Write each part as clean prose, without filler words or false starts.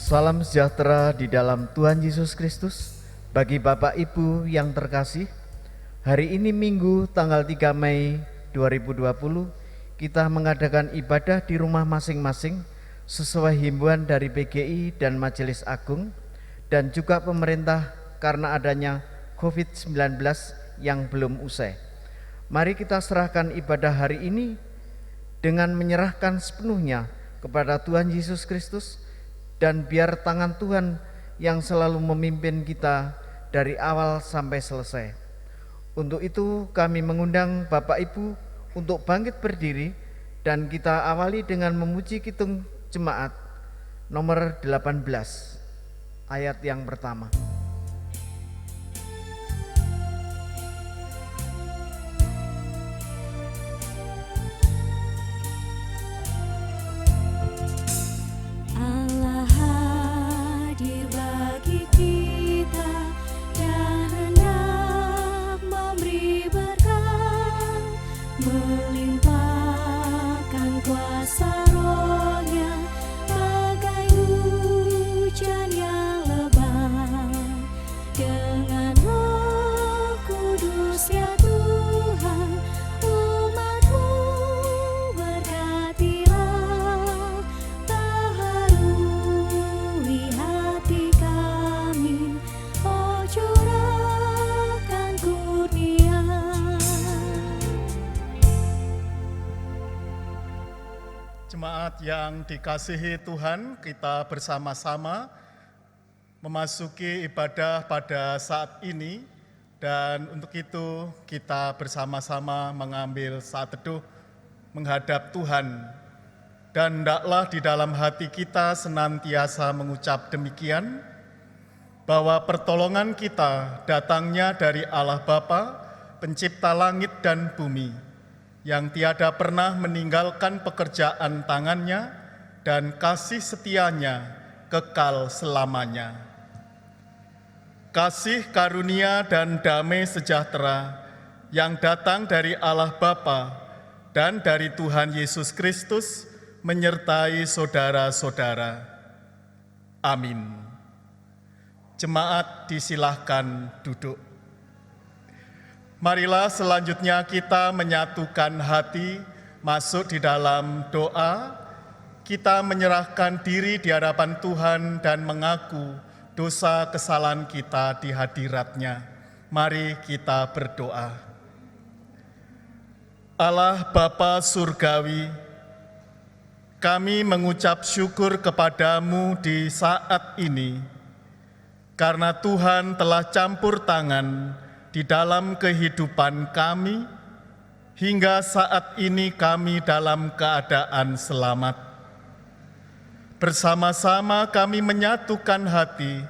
Salam sejahtera di dalam Tuhan Yesus Kristus. Bagi Bapak Ibu yang terkasih, hari ini Minggu tanggal 3 Mei 2020, kita mengadakan ibadah di rumah masing-masing sesuai himbauan dari PGI dan Majelis Agung dan juga pemerintah karena adanya COVID-19 yang belum usai. Mari kita serahkan ibadah hari ini dengan menyerahkan sepenuhnya kepada Tuhan Yesus Kristus, dan biar tangan Tuhan yang selalu memimpin kita dari awal sampai selesai. Untuk itu kami mengundang Bapak Ibu untuk bangkit berdiri dan kita awali dengan memuji Kidung Jemaat nomor 18 ayat yang pertama. Jemaat yang dikasihi Tuhan, kita bersama-sama memasuki ibadah pada saat ini, dan untuk itu kita bersama-sama mengambil saat teduh menghadap Tuhan. Dan hendaklah di dalam hati kita senantiasa mengucap demikian, bahwa pertolongan kita datangnya dari Allah Bapa, pencipta langit dan bumi, yang tiada pernah meninggalkan pekerjaan tangannya dan kasih setianya kekal selamanya. Kasih karunia dan damai sejahtera yang datang dari Allah Bapa dan dari Tuhan Yesus Kristus menyertai saudara-saudara. Amin. Jemaat disilahkan duduk. Marilah selanjutnya kita menyatukan hati, masuk di dalam doa. Kita menyerahkan diri di hadapan Tuhan dan mengaku dosa kesalahan kita di hadirat-Nya. Mari kita berdoa. Allah Bapa Surgawi, kami mengucap syukur kepadamu di saat ini, karena Tuhan telah campur tangan di dalam kehidupan kami, hingga saat ini kami dalam keadaan selamat. Bersama-sama kami menyatukan hati,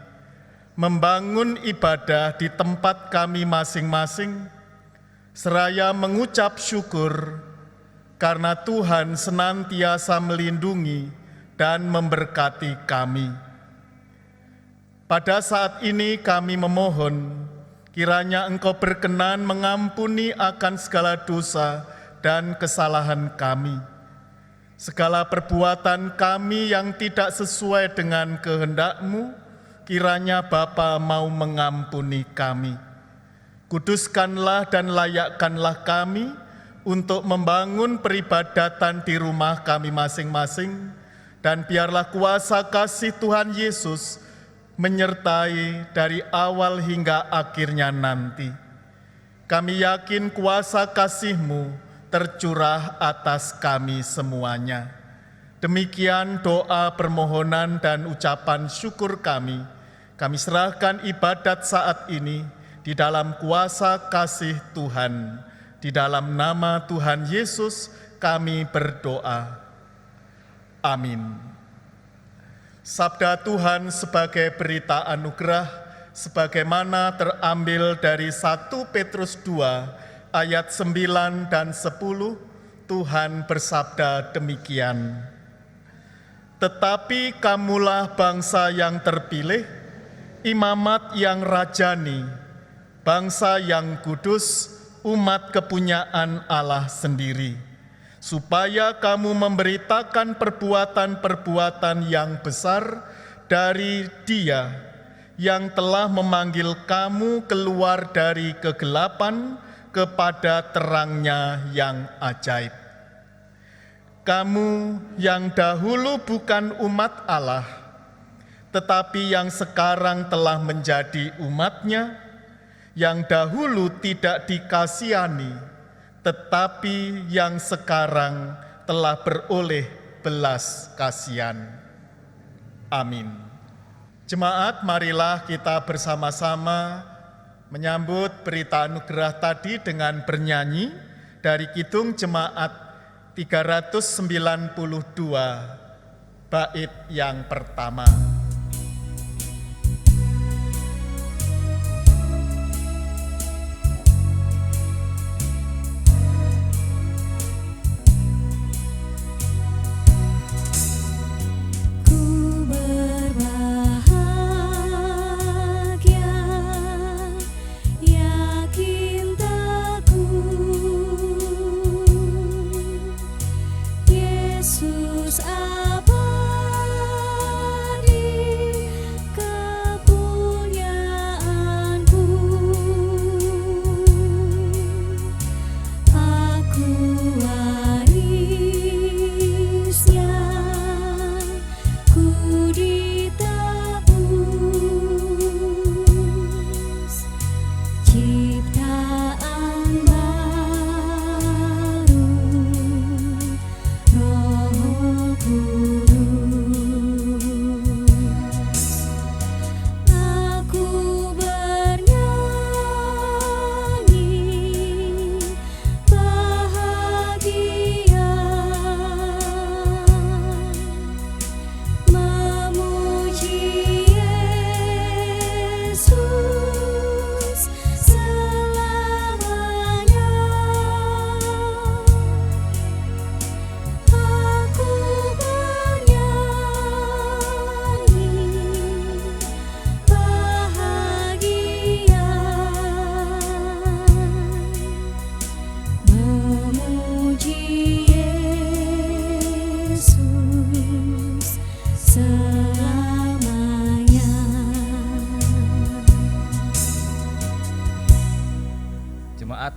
membangun ibadah di tempat kami masing-masing, seraya mengucap syukur karena Tuhan senantiasa melindungi dan memberkati kami. Pada saat ini kami memohon, kiranya Engkau berkenan mengampuni akan segala dosa dan kesalahan kami, segala perbuatan kami yang tidak sesuai dengan kehendak-Mu, kiranya Bapa mau mengampuni kami. Kuduskanlah dan layakkanlah kami untuk membangun peribadatan di rumah kami masing-masing, dan biarlah kuasa kasih Tuhan Yesus menyertai dari awal hingga akhirnya nanti. Kami yakin kuasa kasih-Mu tercurah atas kami semuanya. Demikian doa, permohonan, dan ucapan syukur kami. Kami serahkan ibadat saat ini di dalam kuasa kasih Tuhan. Di dalam nama Tuhan Yesus kami berdoa. Amin. Sabda Tuhan sebagai berita anugerah, sebagaimana terambil dari 1 Petrus 2 ayat 9 dan 10, Tuhan bersabda demikian. Tetapi kamulah bangsa yang terpilih, imamat yang rajani, bangsa yang kudus, umat kepunyaan Allah sendiri, supaya kamu memberitakan perbuatan-perbuatan yang besar dari Dia yang telah memanggil kamu keluar dari kegelapan kepada terang-Nya yang ajaib. Kamu yang dahulu bukan umat Allah, tetapi yang sekarang telah menjadi umat-Nya, yang dahulu tidak dikasihani, tetapi yang sekarang telah beroleh belas kasihan. Amin. Jemaat, marilah kita bersama-sama menyambut berita anugerah tadi dengan bernyanyi dari Kidung Jemaat 392, bait yang pertama.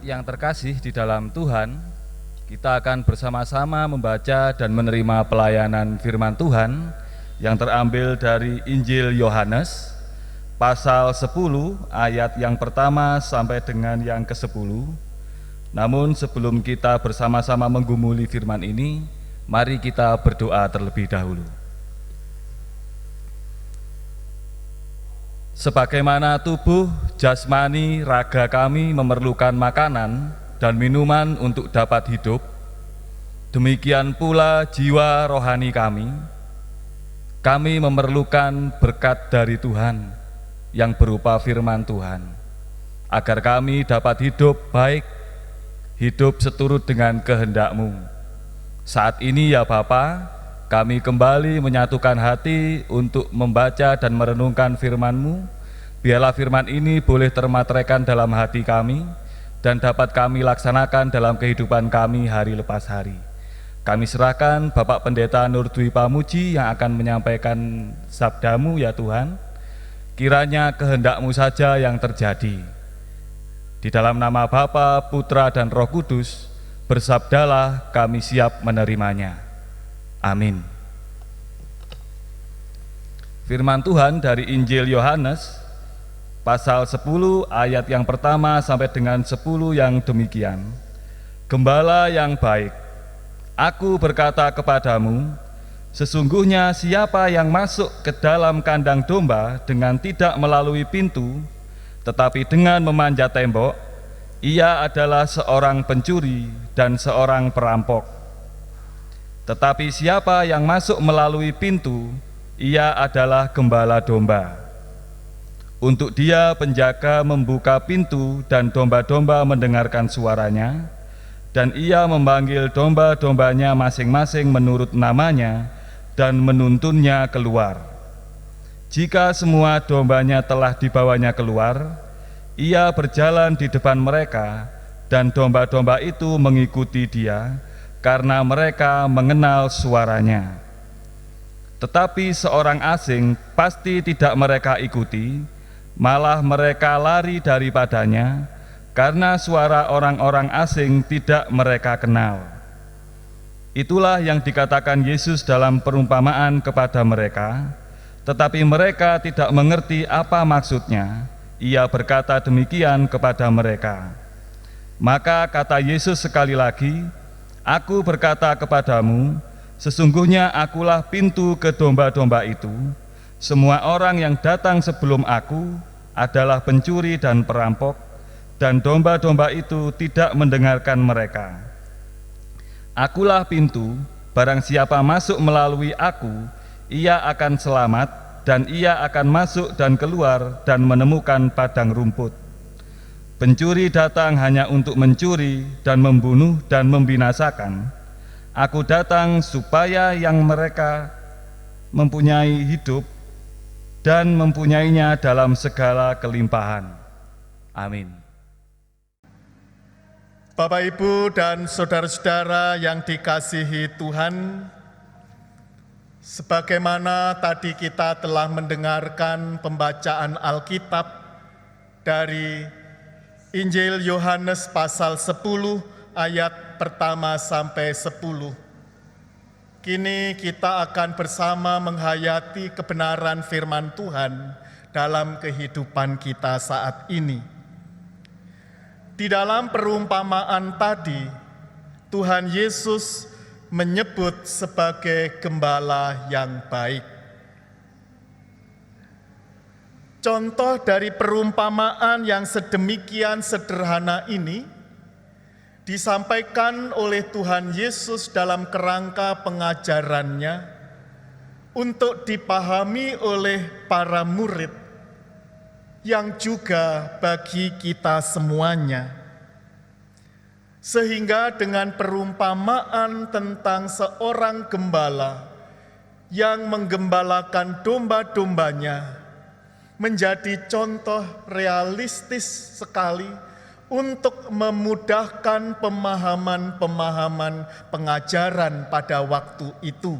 Yang terkasih di dalam Tuhan, kita akan bersama-sama membaca dan menerima pelayanan firman Tuhan yang terambil dari Injil Yohanes pasal 10 ayat yang pertama sampai dengan yang ke-10. Namun sebelum kita bersama-sama menggumuli firman ini, mari kita berdoa terlebih dahulu. Sebagaimana tubuh, jasmani, raga kami memerlukan makanan dan minuman untuk dapat hidup, demikian pula jiwa rohani kami. Kami memerlukan berkat dari Tuhan yang berupa firman Tuhan, agar kami dapat hidup baik, hidup seturut dengan kehendak-Mu. Saat ini ya Bapa, kami kembali menyatukan hati untuk membaca dan merenungkan firman-Mu. Biarlah firman ini boleh termateraikan dalam hati kami dan dapat kami laksanakan dalam kehidupan kami hari lepas hari. Kami serahkan Bapak Pendeta Nur Dwi Pamuji yang akan menyampaikan sabda-Mu ya Tuhan. Kiranya kehendak-Mu saja yang terjadi. Di dalam nama Bapa, Putra, dan Roh Kudus, bersabdalah kami siap menerimanya. Amin. Firman Tuhan dari Injil Yohanes pasal 10 ayat yang pertama sampai dengan 10 yang demikian. Gembala yang baik, aku berkata kepadamu, sesungguhnya siapa yang masuk ke dalam kandang domba dengan tidak melalui pintu, tetapi dengan memanjat tembok, ia adalah seorang pencuri dan seorang perampok. Tetapi siapa yang masuk melalui pintu, ia adalah gembala domba. Untuk dia penjaga membuka pintu dan domba-domba mendengarkan suaranya, dan ia memanggil domba-dombanya masing-masing menurut namanya dan menuntunnya keluar. Jika semua dombanya telah dibawanya keluar, ia berjalan di depan mereka, dan domba-domba itu mengikuti dia, karena mereka mengenal suaranya. Tetapi seorang asing pasti tidak mereka ikuti, malah mereka lari daripadanya, karena suara orang-orang asing tidak mereka kenal. Itulah yang dikatakan Yesus dalam perumpamaan kepada mereka, tetapi mereka tidak mengerti apa maksudnya. Ia berkata demikian kepada mereka. Maka kata Yesus sekali lagi, "Aku berkata kepadamu, sesungguhnya akulah pintu ke domba-domba itu. Semua orang yang datang sebelum aku adalah pencuri dan perampok, dan domba-domba itu tidak mendengarkan mereka. Akulah pintu, barang siapa masuk melalui aku, ia akan selamat, dan ia akan masuk dan keluar dan menemukan padang rumput. Pencuri datang hanya untuk mencuri dan membunuh dan membinasakan. Aku datang supaya yang mereka mempunyai hidup dan mempunyainya dalam segala kelimpahan." Amin. Bapak, Ibu, dan saudara-saudara yang dikasihi Tuhan, sebagaimana tadi kita telah mendengarkan pembacaan Alkitab dari Injil Yohanes pasal 10 ayat pertama sampai 10. Kini kita akan bersama menghayati kebenaran firman Tuhan dalam kehidupan kita saat ini. Di dalam perumpamaan tadi, Tuhan Yesus menyebut sebagai gembala yang baik. Contoh dari perumpamaan yang sedemikian sederhana ini disampaikan oleh Tuhan Yesus dalam kerangka pengajarannya untuk dipahami oleh para murid yang juga bagi kita semuanya. Sehingga dengan perumpamaan tentang seorang gembala yang menggembalakan domba-dombanya menjadi contoh realistis sekali untuk memudahkan pemahaman-pemahaman pengajaran pada waktu itu.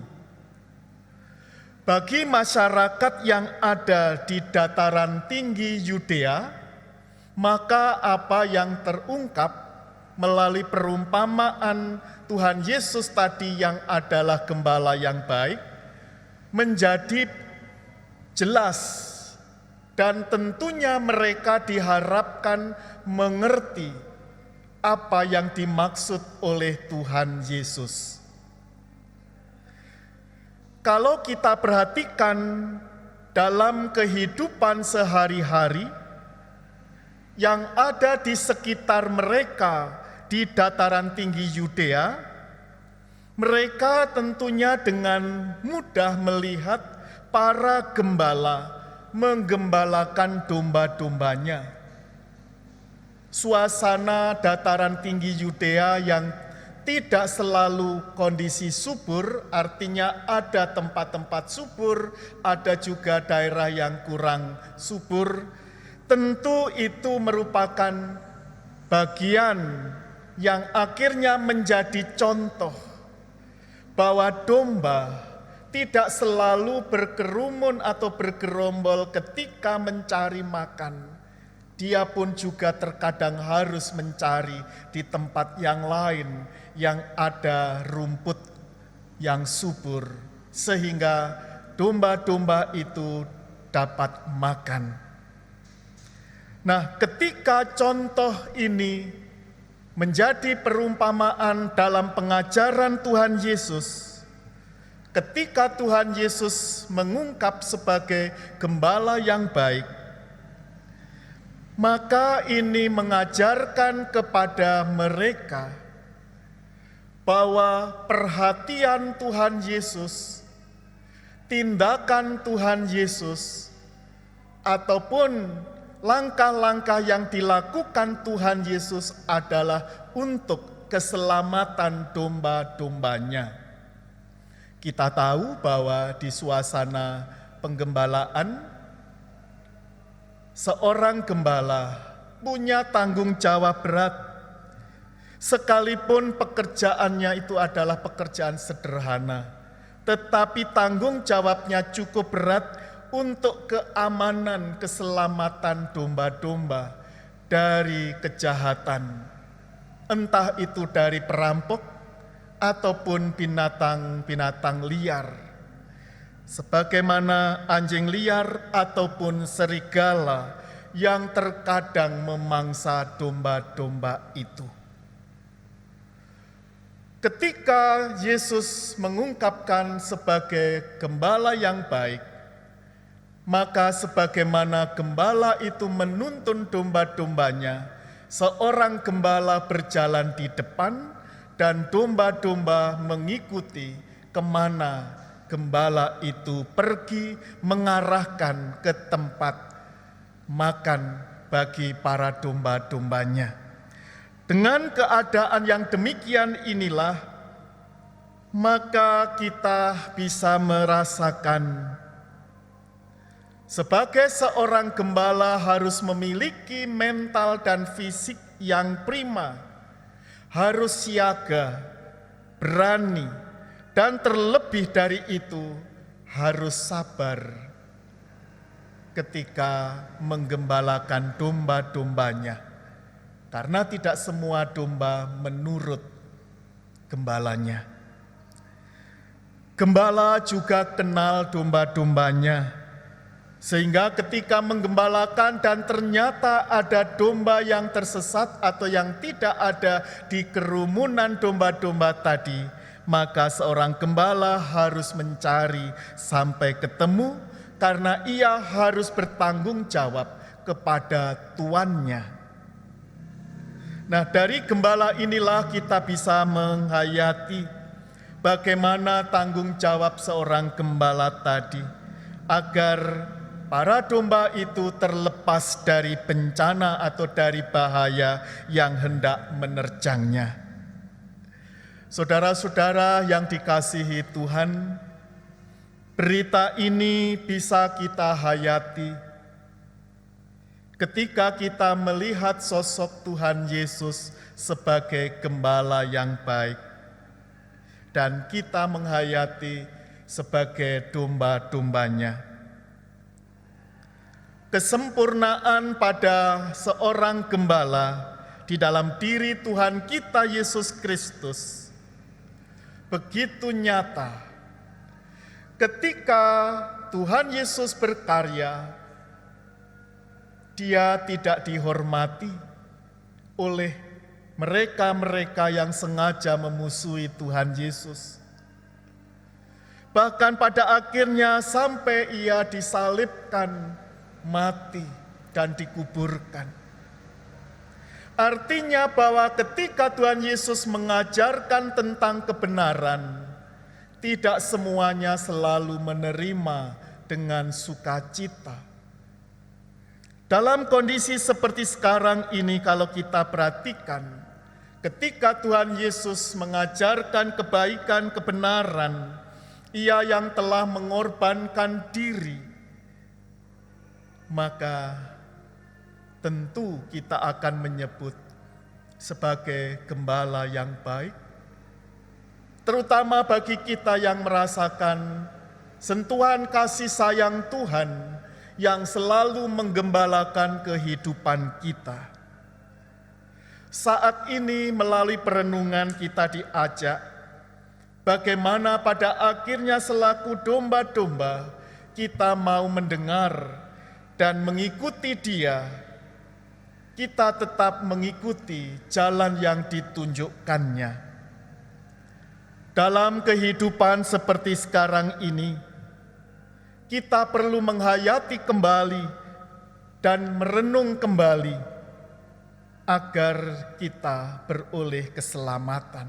Bagi masyarakat yang ada di dataran tinggi Yudea, maka apa yang terungkap melalui perumpamaan Tuhan Yesus tadi yang adalah gembala yang baik menjadi jelas. Dan tentunya mereka diharapkan mengerti apa yang dimaksud oleh Tuhan Yesus. Kalau kita perhatikan dalam kehidupan sehari-hari yang ada di sekitar mereka di dataran tinggi Yudea, mereka tentunya dengan mudah melihat para gembala menggembalakan domba-dombanya. Suasana dataran tinggi Yudea yang tidak selalu kondisi subur, artinya ada tempat-tempat subur, ada juga daerah yang kurang subur. Tentu itu merupakan bagian yang akhirnya menjadi contoh bahwa domba tidak selalu berkerumun atau bergerombol ketika mencari makan. Dia pun juga terkadang harus mencari di tempat yang lain yang ada rumput yang subur, sehingga domba-domba itu dapat makan. Nah, ketika contoh ini menjadi perumpamaan dalam pengajaran Tuhan Yesus, ketika Tuhan Yesus mengungkap sebagai gembala yang baik, maka ini mengajarkan kepada mereka bahwa perhatian Tuhan Yesus, tindakan Tuhan Yesus, ataupun langkah-langkah yang dilakukan Tuhan Yesus adalah untuk keselamatan domba-dombanya. Kita tahu bahwa di suasana penggembalaan, seorang gembala punya tanggung jawab berat, sekalipun pekerjaannya itu adalah pekerjaan sederhana. tetapi tanggung jawabnya cukup berat untuk keamanan keselamatan domba-domba dari kejahatan, entah itu dari perampok ataupun binatang-binatang liar, sebagaimana anjing liar ataupun serigala yang terkadang memangsa domba-domba itu. Ketika Yesus mengungkapkan sebagai gembala yang baik, maka sebagaimana gembala itu menuntun domba-dombanya, seorang gembala berjalan di depan dan domba-domba mengikuti kemana gembala itu pergi, mengarahkan ke tempat makan bagi para domba-dombanya. Dengan keadaan yang demikian inilah, maka kita bisa merasakan sebagai seorang gembala harus memiliki mental dan fisik yang prima, harus siaga, berani, dan terlebih dari itu harus sabar ketika menggembalakan domba-dombanya. Karena tidak semua domba menurut gembalanya. Gembala juga kenal domba-dombanya, sehingga ketika menggembalakan dan ternyata ada domba yang tersesat atau yang tidak ada di kerumunan domba-domba tadi, maka seorang gembala harus mencari sampai ketemu karena ia harus bertanggung jawab kepada tuannya. Nah, dari gembala inilah kita bisa menghayati bagaimana tanggung jawab seorang gembala tadi agar para domba itu terlepas dari bencana atau dari bahaya yang hendak menerjangnya. Saudara-saudara yang dikasihi Tuhan, berita ini bisa kita hayati ketika kita melihat sosok Tuhan Yesus sebagai gembala yang baik dan kita menghayati sebagai domba-dombanya. Kesempurnaan pada seorang gembala di dalam diri Tuhan kita Yesus Kristus begitu nyata. Ketika Tuhan Yesus berkarya, Dia tidak dihormati oleh mereka-mereka yang sengaja memusuhi Tuhan Yesus. Bahkan pada akhirnya sampai ia disalibkan, mati, dan dikuburkan. Artinya bahwa ketika Tuhan Yesus mengajarkan tentang kebenaran, tidak semuanya selalu menerima dengan sukacita. Dalam kondisi seperti sekarang ini kalau kita perhatikan, ketika Tuhan Yesus mengajarkan kebaikan, kebenaran, Ia yang telah mengorbankan diri, maka tentu kita akan menyebut sebagai gembala yang baik, terutama bagi kita yang merasakan sentuhan kasih sayang Tuhan yang selalu menggembalakan kehidupan kita. Saat ini melalui perenungan kita diajak bagaimana pada akhirnya selaku domba-domba kita mau mendengar dan mengikuti Dia. Kita tetap mengikuti jalan yang ditunjukkannya. Dalam kehidupan seperti sekarang ini, kita perlu menghayati kembali dan merenung kembali agar kita beroleh keselamatan.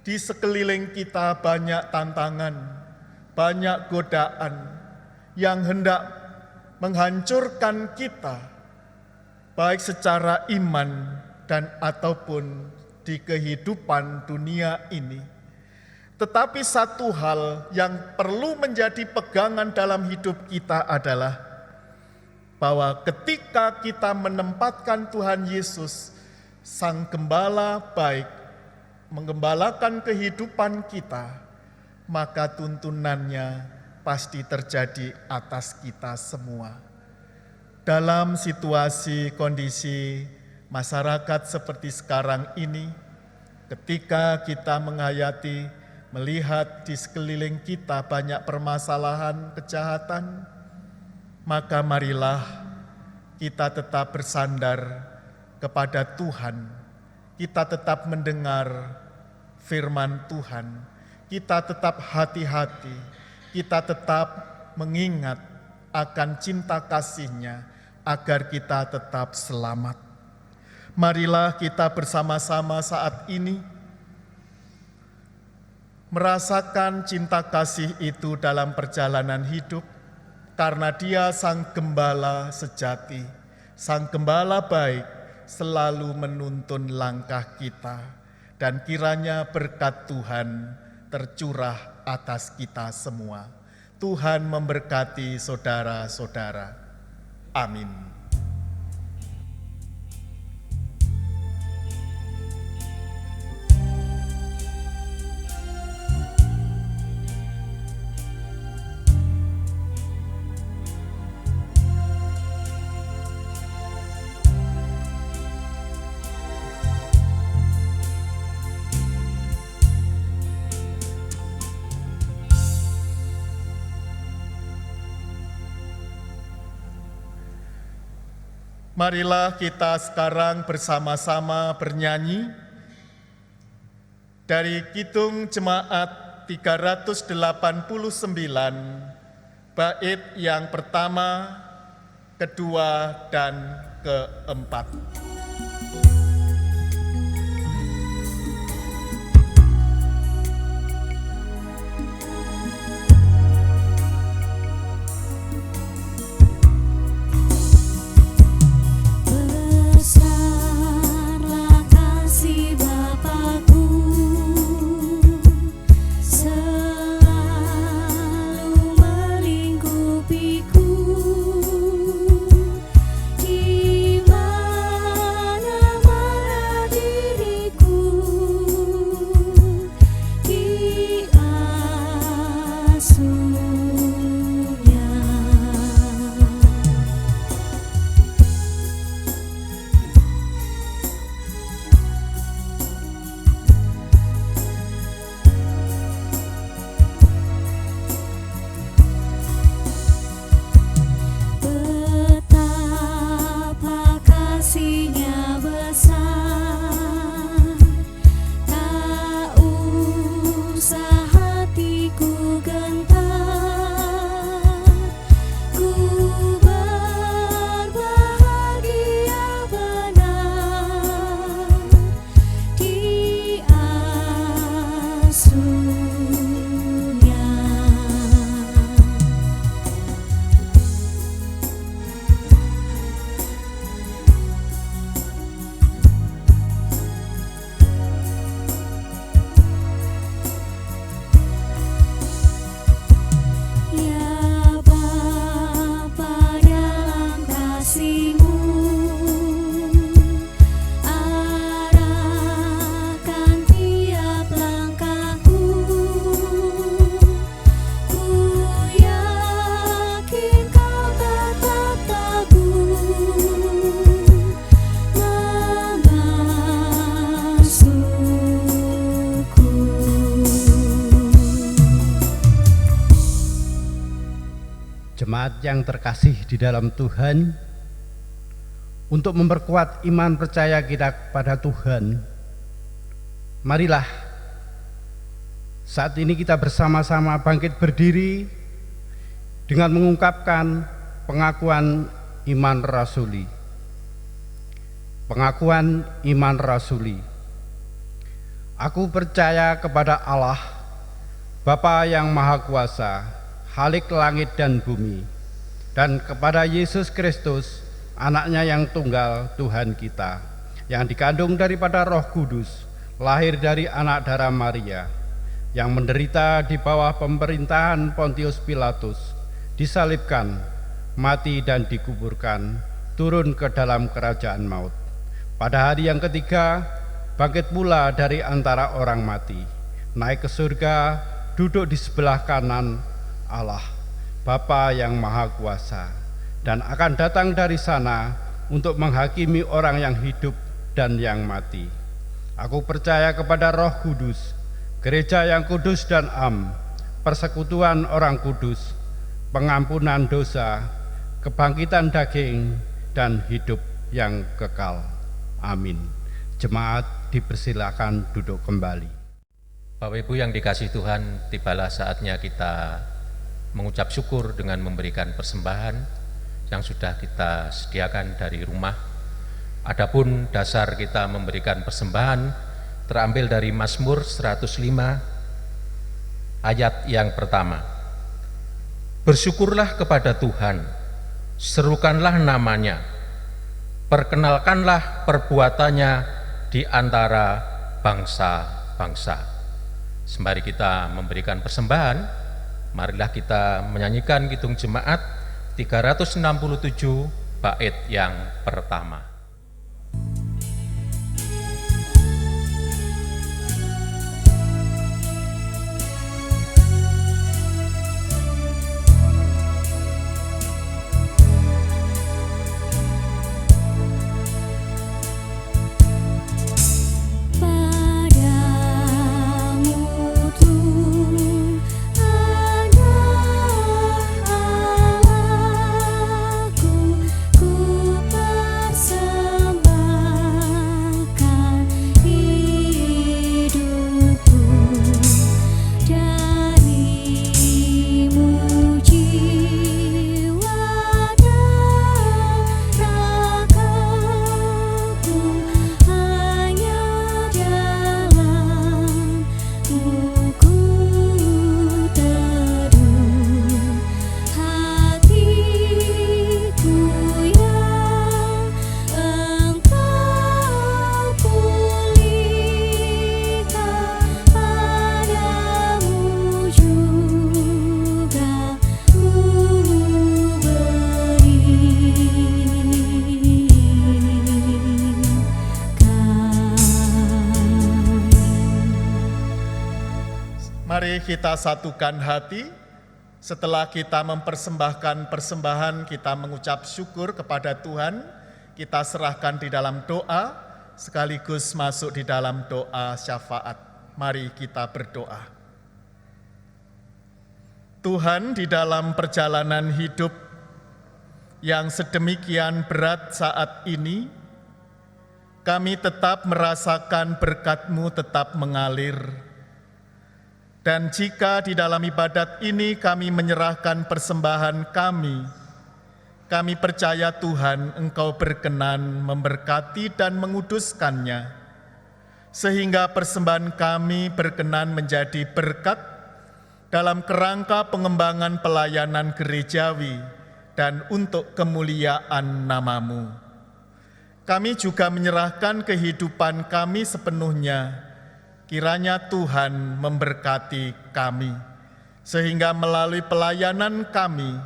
Di sekeliling kita banyak tantangan, banyak godaan yang hendak menghancurkan kita, baik secara iman dan ataupun di kehidupan dunia ini. Tetapi satu hal yang perlu menjadi pegangan dalam hidup kita adalah bahwa ketika kita menempatkan Tuhan Yesus, Sang Gembala baik, menggembalakan kehidupan kita, maka tuntunannya pasti terjadi atas kita semua. Dalam situasi kondisi masyarakat seperti sekarang ini, ketika kita menghayati, melihat di sekeliling kita banyak permasalahan, kejahatan, maka marilah kita tetap bersandar kepada Tuhan. Kita tetap mendengar firman Tuhan. Kita tetap hati-hati. Kita tetap mengingat akan cinta kasih-Nya agar kita tetap selamat. Marilah kita bersama-sama saat ini merasakan cinta kasih itu dalam perjalanan hidup, karena Dia Sang Gembala sejati, Sang Gembala baik, selalu menuntun langkah kita, dan kiranya berkat Tuhan tercurah atas kita semua. Tuhan memberkati saudara-saudara. Amin. Marilah kita sekarang bersama-sama bernyanyi dari Kidung Jemaat 389, bait yang pertama, kedua, dan keempat. Jemaat yang terkasih di dalam Tuhan, untuk memperkuat iman percaya kita kepada Tuhan, marilah saat ini kita bersama-sama bangkit berdiri dengan mengungkapkan pengakuan iman rasuli. Pengakuan iman rasuli. Aku percaya kepada Allah, Bapa yang Maha Kuasa, Khalik langit dan bumi, dan kepada Yesus Kristus, Anaknya yang tunggal, Tuhan kita, yang dikandung daripada Roh Kudus, lahir dari anak darah Maria, yang menderita di bawah pemerintahan Pontius Pilatus, disalibkan, mati dan dikuburkan, turun ke dalam kerajaan maut. Pada hari yang ketiga, bangkit pula dari antara orang mati, naik ke surga, duduk di sebelah kanan Allah, Bapa yang Maha Kuasa, dan akan datang dari sana untuk menghakimi orang yang hidup dan yang mati. Aku percaya kepada Roh Kudus, gereja yang kudus dan am, persekutuan orang kudus, pengampunan dosa, kebangkitan daging, dan hidup yang kekal. Amin. Jemaat dipersilakan duduk kembali. Bapak Ibu yang dikasihi Tuhan, tibalah saatnya kita mengucap syukur dengan memberikan persembahan yang sudah kita sediakan dari rumah. Adapun dasar kita memberikan persembahan terambil dari Mazmur 105 ayat yang pertama. Bersyukurlah kepada Tuhan, serukanlah namanya, perkenalkanlah perbuatannya di antara bangsa-bangsa. Sembari kita memberikan persembahan, marilah kita menyanyikan Kidung Jemaat 367 bait yang pertama. Mari kita satukan hati. Setelah kita mempersembahkan persembahan, kita mengucap syukur kepada Tuhan. Kita serahkan di dalam doa, sekaligus masuk di dalam doa syafaat. Mari kita berdoa. Tuhan, di dalam perjalanan hidup yang sedemikian berat saat ini, kami tetap merasakan berkat-Mu tetap mengalir. Dan jika di dalam ibadat ini kami menyerahkan persembahan kami percaya Tuhan Engkau berkenan memberkati dan menguduskannya, sehingga persembahan kami berkenan menjadi berkat dalam kerangka pengembangan pelayanan gerejawi dan untuk kemuliaan nama-Mu. Kami juga menyerahkan kehidupan kami sepenuhnya. Kiranya Tuhan memberkati kami, sehingga melalui pelayanan kami,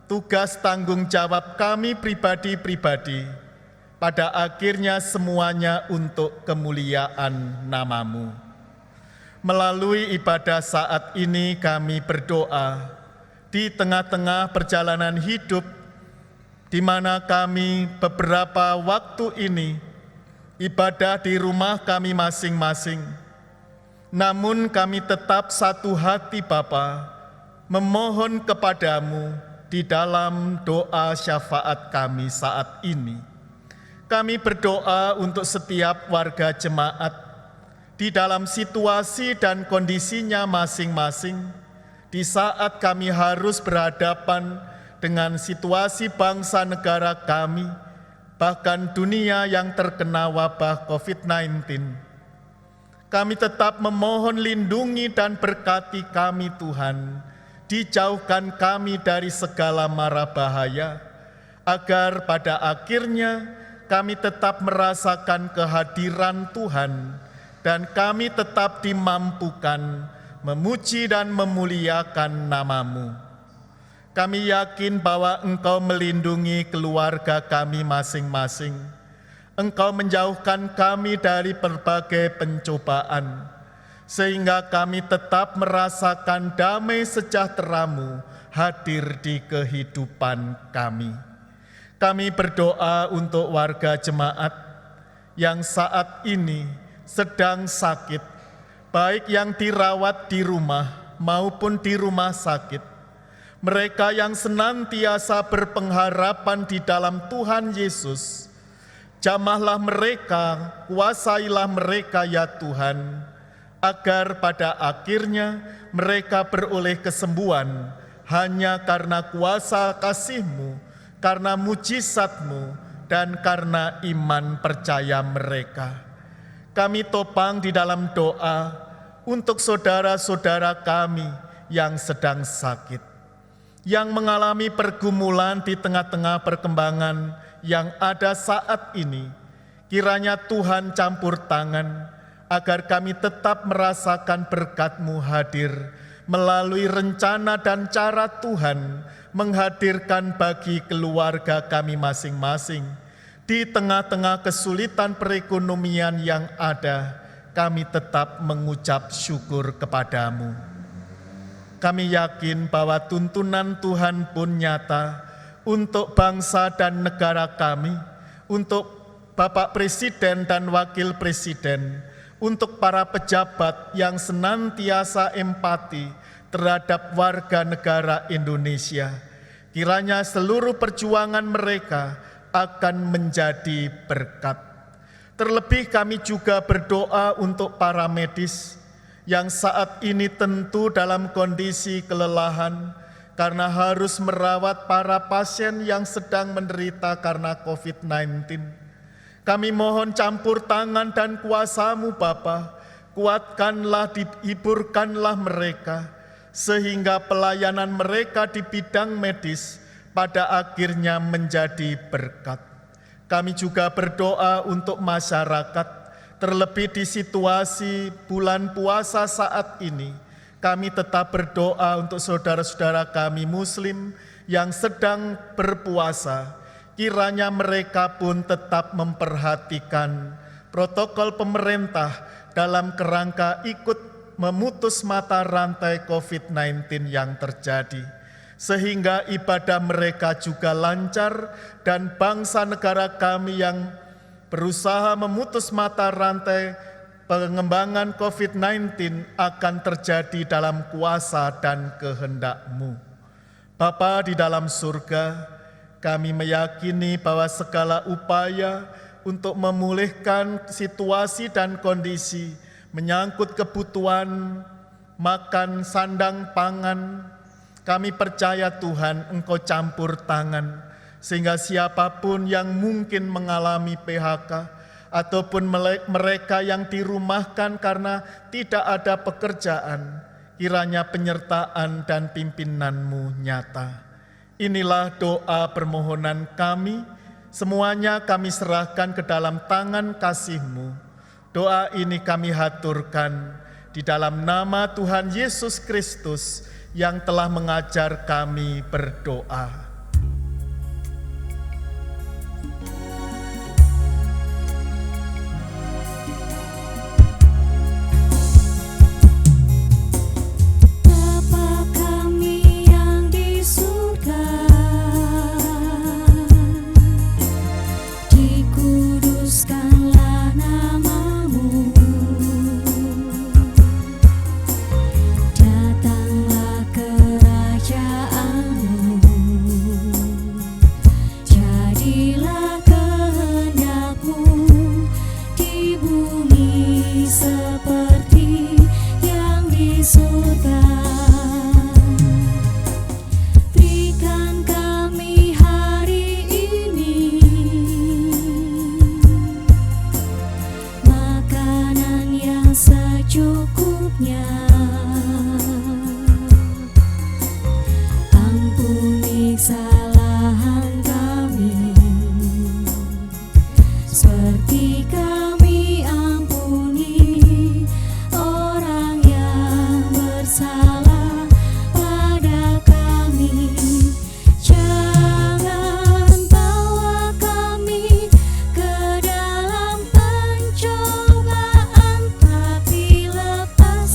tugas tanggung jawab kami pribadi-pribadi, pada akhirnya semuanya untuk kemuliaan nama-Mu. Melalui ibadah saat ini kami berdoa, di tengah-tengah perjalanan hidup, di mana kami beberapa waktu ini ibadah di rumah kami masing-masing. Namun kami tetap satu hati Bapa, memohon kepadamu di dalam doa syafaat kami saat ini. Kami berdoa untuk setiap warga jemaat di dalam situasi dan kondisinya masing-masing, di saat kami harus berhadapan dengan situasi bangsa negara kami, bahkan dunia yang terkena wabah COVID-19. Kami tetap memohon lindungi dan berkati kami Tuhan, dijauhkan kami dari segala mara bahaya, agar pada akhirnya kami tetap merasakan kehadiran Tuhan dan kami tetap dimampukan memuji dan memuliakan nama-Mu. Kami yakin bahwa Engkau melindungi keluarga kami masing-masing. Engkau menjauhkan kami dari berbagai pencobaan, sehingga kami tetap merasakan damai sejahtera-Mu hadir di kehidupan kami. Kami berdoa untuk warga jemaat yang saat ini sedang sakit, baik yang dirawat di rumah maupun di rumah sakit. Mereka yang senantiasa berpengharapan di dalam Tuhan Yesus, jamahlah mereka, kuasailah mereka ya Tuhan, agar pada akhirnya mereka beroleh kesembuhan hanya karena kuasa kasih-Mu, karena mujizat-Mu, dan karena iman percaya mereka. Kami topang di dalam doa untuk saudara-saudara kami yang sedang sakit, yang mengalami pergumulan di tengah-tengah perkembangan yang ada saat ini. Kiranya Tuhan campur tangan, agar kami tetap merasakan berkat-Mu hadir melalui rencana dan cara Tuhan menghadirkan bagi keluarga kami masing-masing. Di tengah-tengah kesulitan perekonomian yang ada, kami tetap mengucap syukur kepada-Mu. Kami yakin bahwa tuntunan Tuhan pun nyata untuk bangsa dan negara kami, untuk Bapak Presiden dan Wakil Presiden, untuk para pejabat yang senantiasa empati terhadap warga negara Indonesia. Kiranya seluruh perjuangan mereka akan menjadi berkat. Terlebih kami juga berdoa untuk para medis yang saat ini tentu dalam kondisi kelelahan karena harus merawat para pasien yang sedang menderita karena COVID-19. Kami mohon campur tangan dan kuasa-Mu Bapa, kuatkanlah, hiburkanlah mereka, sehingga pelayanan mereka di bidang medis pada akhirnya menjadi berkat. Kami juga berdoa untuk masyarakat, terlebih di situasi bulan puasa saat ini. Kami tetap berdoa untuk saudara-saudara kami Muslim yang sedang berpuasa. Kiranya mereka pun tetap memperhatikan protokol pemerintah dalam kerangka ikut memutus mata rantai COVID-19 yang terjadi, sehingga ibadah mereka juga lancar dan bangsa negara kami yang berusaha memutus mata rantai pengembangan COVID-19 akan terjadi dalam kuasa dan kehendak-Mu. Bapa di dalam surga, kami meyakini bahwa segala upaya untuk memulihkan situasi dan kondisi menyangkut kebutuhan makan, sandang, pangan, kami percaya Tuhan Engkau campur tangan, sehingga siapapun yang mungkin mengalami PHK, ataupun mereka yang dirumahkan karena tidak ada pekerjaan, kiranya penyertaan dan pimpinan-Mu nyata. Inilah doa permohonan kami, semuanya kami serahkan ke dalam tangan kasih-Mu. Doa ini kami haturkan di dalam nama Tuhan Yesus Kristus yang telah mengajar kami berdoa. Lepas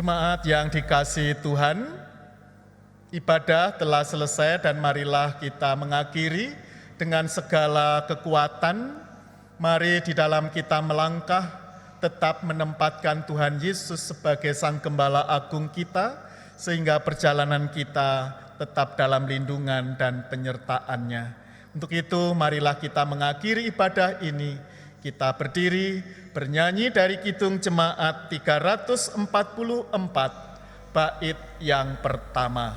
Jemaat yang dikasihi Tuhan, ibadah telah selesai dan marilah kita mengakhiri dengan segala kekuatan. Mari di dalam kita melangkah, tetap menempatkan Tuhan Yesus sebagai Sang Gembala Agung kita, sehingga perjalanan kita tetap dalam lindungan dan penyertaan-Nya. Untuk itu, marilah kita mengakhiri ibadah ini. Kita berdiri, bernyanyi dari Kidung Jemaat 344, bait yang pertama.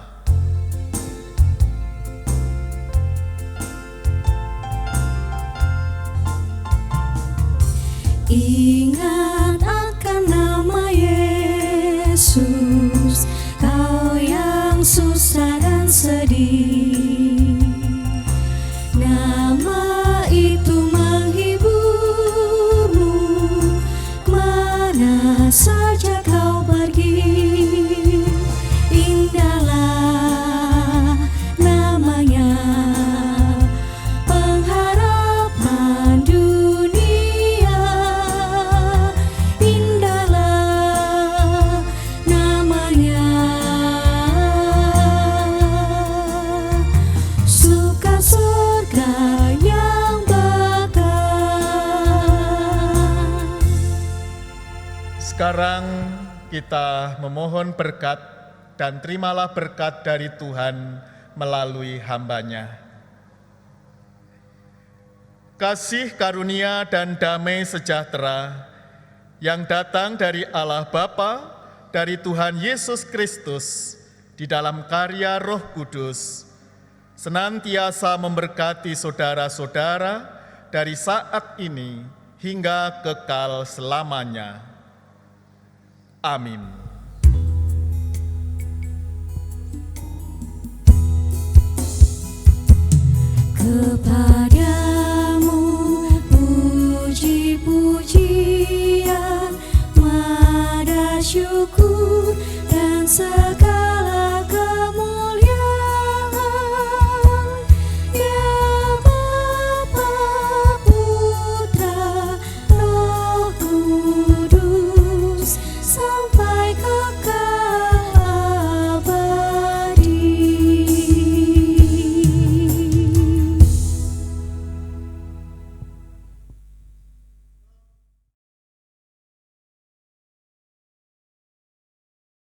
Ingat akan nama Yesus, kau yang susah dan sedih. Nama itu menghiburmu, mana saja kau pergi. Indahlah namanya, pengharapan dunia. Indahlah namanya, suka surga yang bakal. Sekarang kita memohon berkat dan terimalah berkat dari Tuhan melalui hamba-Nya. Kasih karunia dan damai sejahtera yang datang dari Allah Bapa, dari Tuhan Yesus Kristus, di dalam karya Roh Kudus, senantiasa memberkati saudara-saudara dari saat ini hingga kekal selamanya. Amin. Kepadamu puji-pujian, mada syukur dan segala